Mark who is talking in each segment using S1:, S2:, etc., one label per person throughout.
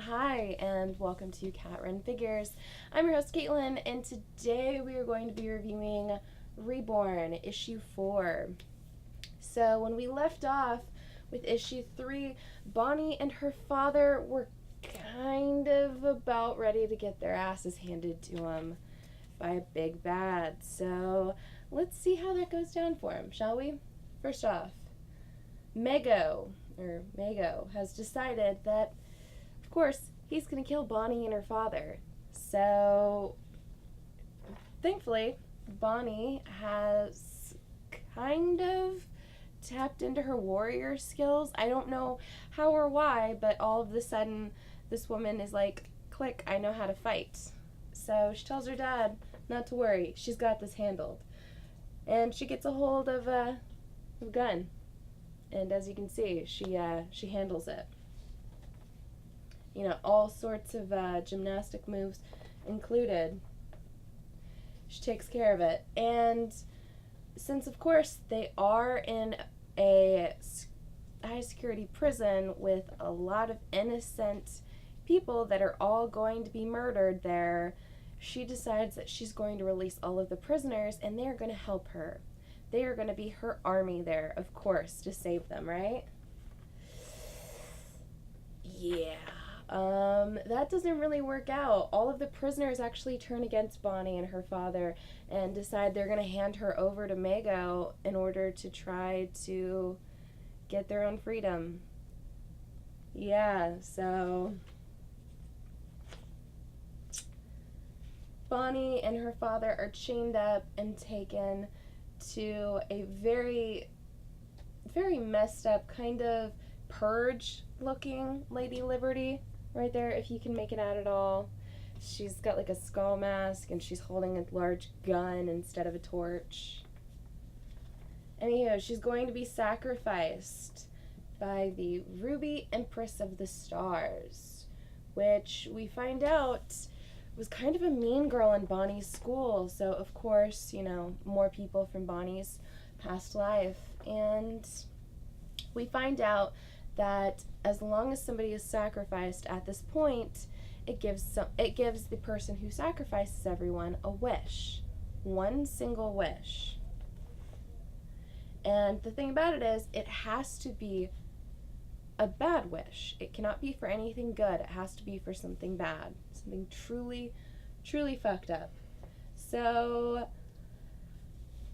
S1: Hi, and welcome to Cat Run Figures. I'm your host, Caitlin, and today we are going to be reviewing Reborn, issue 4. So, when we left off with issue 3, Bonnie and her father were kind of about ready to get their asses handed to them by a big bad. So, let's see how that goes down for them, shall we? First off, Mago has decided that of course, he's going to kill Bonnie and her father. So, thankfully, Bonnie has kind of tapped into her warrior skills. I don't know how or why, but all of a sudden, this woman is like, click, I know how to fight. So, she tells her dad not to worry, she's got this handled. And she gets a hold of a gun. And as you can see, she handles it. All sorts of gymnastic moves included. She takes care of it. And since, of course, they are in a high security prison with a lot of innocent people that are all going to be murdered there, she decides that she's going to release all of the prisoners and they're going to help her. They are going to be her army there, of course, to save them, right? Yeah. That doesn't really work out. All of the prisoners actually turn against Bonnie and her father and decide they're going to hand her over to Mago in order to try to get their own freedom. Yeah, so Bonnie and her father are chained up and taken to a very, very messed up kind of purge looking Lady Liberty. Right there, if you can make it out at all. She's got like a skull mask and she's holding a large gun instead of a torch. Anywho, she's going to be sacrificed by the Ruby Empress of the Stars, which we find out was kind of a mean girl in Bonnie's school. So, of course, more people from Bonnie's past life. And we find out that as long as somebody is sacrificed at this point, it gives the person who sacrifices everyone a wish. One single wish. And the thing about it is, it has to be a bad wish. It cannot be for anything good. It has to be for something bad. Something truly, truly fucked up. So,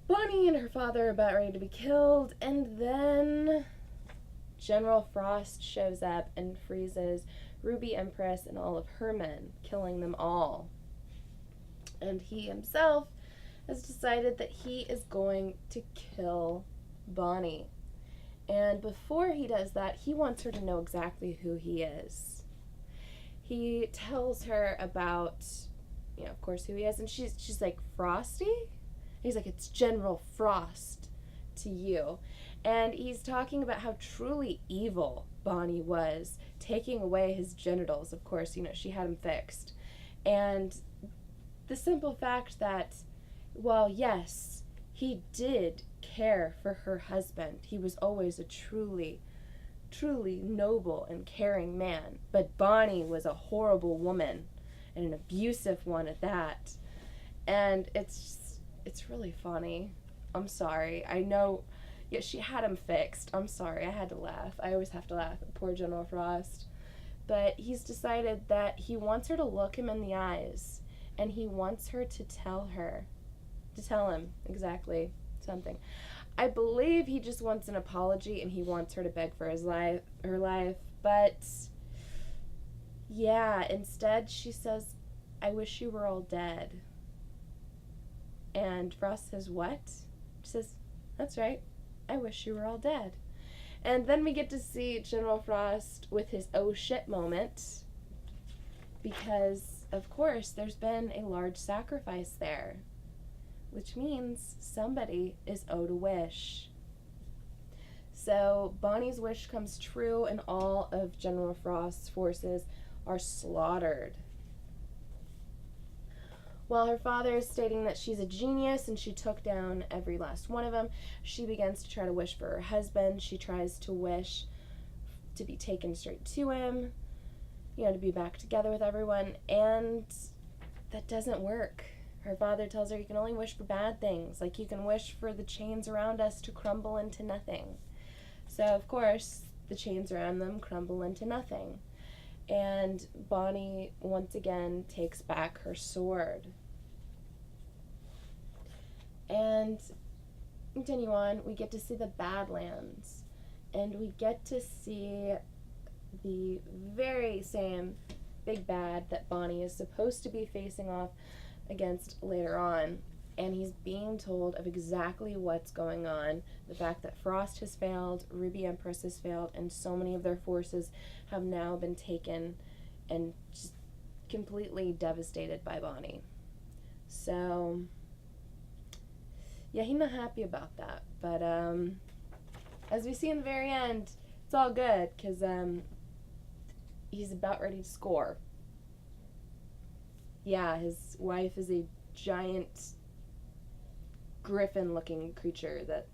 S1: Bonnie and her father are about ready to be killed, and then General Frost shows up and freezes Ruby Empress and all of her men, killing them all. And he himself has decided that he is going to kill Bonnie. And before he does that, he wants her to know exactly who he is. He tells her about, of course, who he is, and she's like, Frosty? He's like, it's General Frost to you. And he's talking about how truly evil Bonnie was, taking away his genitals. Of course, she had him fixed. And the simple fact that, well, yes, he did care for her husband. He was always a truly, truly noble and caring man. But Bonnie was a horrible woman, and an abusive one at that. And it's really funny. I'm sorry. I know. Yeah, she had him fixed. I'm sorry, I had to laugh. I always have to laugh at poor General Frost. But he's decided that he wants her to look him in the eyes, and he wants her to tell him exactly something. I believe he just wants an apology, and he wants her to beg for her life. But yeah, instead she says, I wish you were all dead. And Frost says, what? She says, that's right. I wish you were all dead. And then we get to see General Frost with his oh shit moment, because, of course, there's been a large sacrifice there, which means somebody is owed a wish. So Bonnie's wish comes true and all of General Frost's forces are slaughtered. While her father is stating that she's a genius and she took down every last one of them, she begins to try to wish for her husband. She tries to wish to be taken straight to him. to be back together with everyone, and that doesn't work. Her father tells her you can only wish for bad things, like you can wish for the chains around us to crumble into nothing. So, of course, the chains around them crumble into nothing. And Bonnie, once again, takes back her sword. And continue on, we get to see the Badlands. And we get to see the very same big bad that Bonnie is supposed to be facing off against later on. And he's being told of exactly what's going on. The fact that Frost has failed, Ruby Empress has failed, and so many of their forces have now been taken and just completely devastated by Bonnie. So, yeah, he's not happy about that. But as we see in the very end, it's all good because he's about ready to score. Yeah, his wife is a giant griffin-looking creature that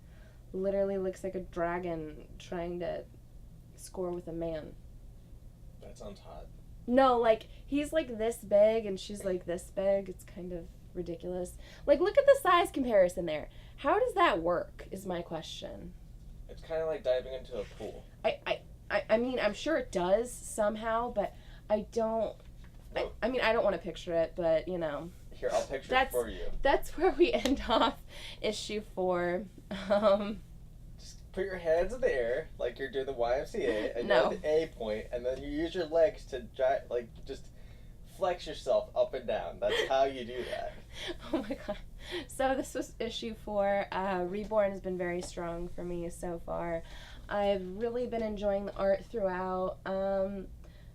S1: literally looks like a dragon trying to score with a man.
S2: That sounds hot.
S1: No, like, he's like this big and she's like this big. It's kind of ridiculous. Like, look at the size comparison there. How does that work, is my question.
S2: It's kind of like diving into a pool.
S1: I mean, I'm sure it does somehow, but I don't... I mean, I don't want to picture it, but,
S2: Here, I'll picture it for you.
S1: That's where we end off issue 4.
S2: Just put your hands in the air like you're doing the YMCA, and
S1: No.
S2: you're at the A point, and then you use your legs to just flex yourself up and down. That's how you do that.
S1: Oh my god. So this was issue 4. Reborn has been very strong for me so far. I've really been enjoying the art throughout.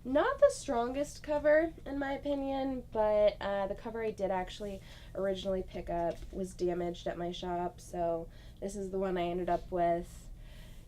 S1: Not the strongest cover, in my opinion, but the cover I did actually originally pick up was damaged at my shop, so this is the one I ended up with.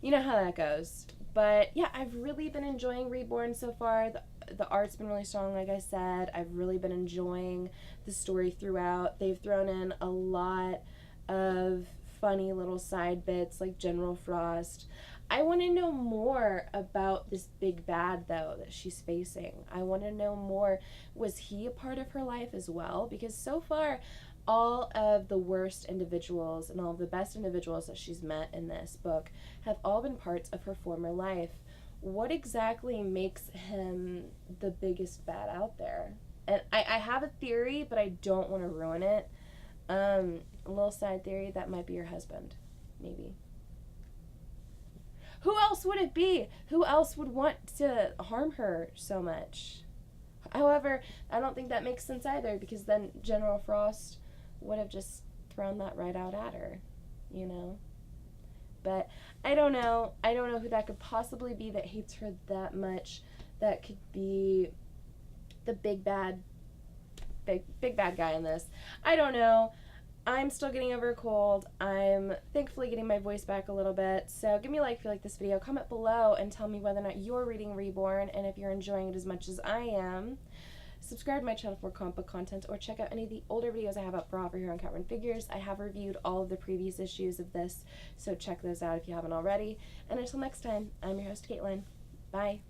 S1: You know how that goes. But yeah, I've really been enjoying Reborn so far. The art's been really strong, like I said. I've really been enjoying the story throughout. They've thrown in a lot of funny little side bits like General Frost. I want to know more about this big bad, though, that she's facing. I want to know more. Was he a part of her life as well? Because so far, all of the worst individuals and all of the best individuals that she's met in this book have all been parts of her former life. What exactly makes him the biggest bad out there? And I have a theory, but I don't want to ruin it. A little side theory, that might be your husband. Maybe. Who else would it be? Who else would want to harm her so much? However, I don't think that makes sense either, because then General Frost would have just thrown that right out at her, But I don't know. I don't know who that could possibly be that hates her that much. That could be the big bad guy in this. I don't know. I'm still getting over a cold. I'm thankfully getting my voice back a little bit. So give me a like if you like this video. Comment below and tell me whether or not you're reading Reborn and if you're enjoying it as much as I am. Subscribe to my channel for comic book content, or check out any of the older videos I have up for Offer Here on Catherine Figures. I have reviewed all of the previous issues of this, so check those out if you haven't already. And until next time, I'm your host, Caitlin. Bye.